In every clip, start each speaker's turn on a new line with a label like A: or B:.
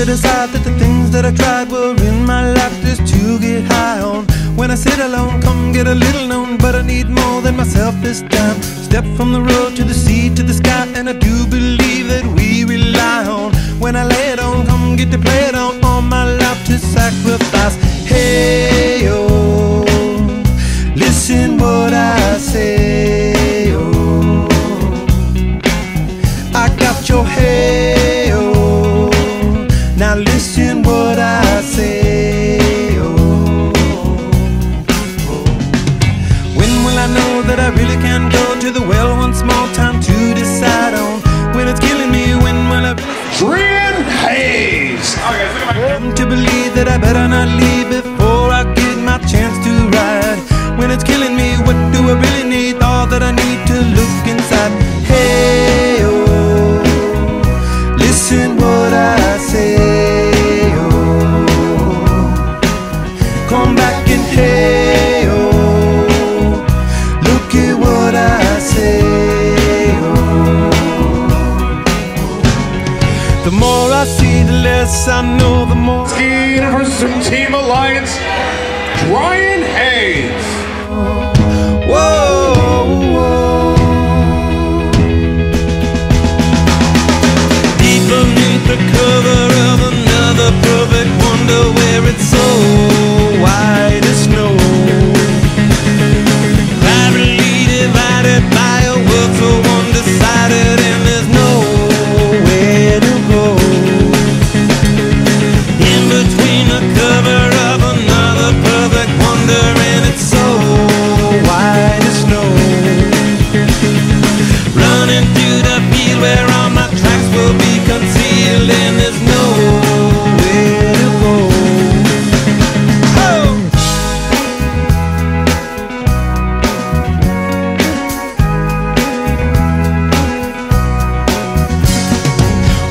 A: to decide that the things that I tried were in my life just to get high on. When I sit alone, come get a little known, but I need more than myself this time. Step from the road to the sea to the sky, and I do believe that we rely on. When I lay it on, come get to play it on, all my life to sacrifice. Hey, oh, listen what I say, oh, I got your hey, oh, now listen what I say, oh, when will I know that I really can go to the well one small time to decide on? When it's killing me, when will I
B: Brian Hayes!
A: come to believe that I better not leave before I get my chance to ride? When it's killing me, what do I really need? All that I need to look inside. Hey, oh, listen what I say, oh, come back and hey, oh, look at what I say, oh. The more I see, the less I know, the more
B: Ski University Team Alliance, Brian Hayes.
A: whoa, whoa. Deep beneath the cover of another perfect wonder, where it's so white as snow, privately divided by a world so undecided, and there's nowhere to go. In between the cover of another perfect wonder, and it's so white as snow, running through the field where all my tracks will be concealed, and there's nowhere to go. Oh!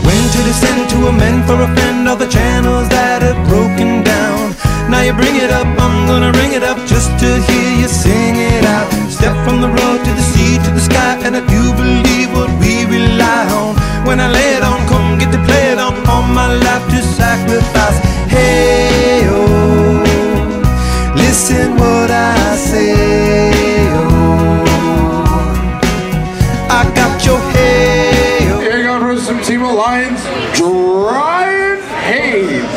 A: When to descend to amend for a friend all the channels that have broken down. Now you bring it up, I'm gonna ring it up just to hear you sing it out. Step from the road to the sea to the sky, and I do believe what we rely on. When I lay it on, come get to play it on, all my life to sacrifice. Hey, oh, listen what I say, oh, I got your hey, oh.
B: Ski University Team Alliance, Brian Hayes.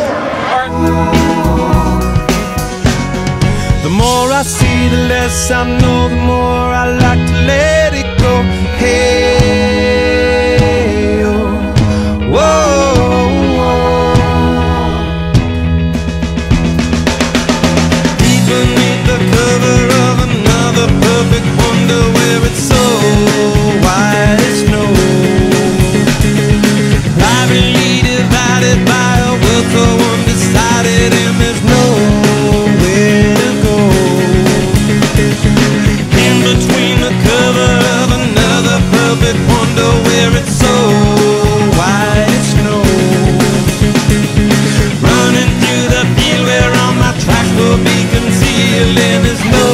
A: The more I see, the less I know, the more I like to let it go. Hey, oh, whoa, whoa. Deep beneath the cover of another perfect wonder, where it's so white as snow, privately divided by a world so undecided, and there's nowhere to go. In between the cover of another perfect wonder, where it's so white as snow, running through the field where all my tracks will be concealed, and there's no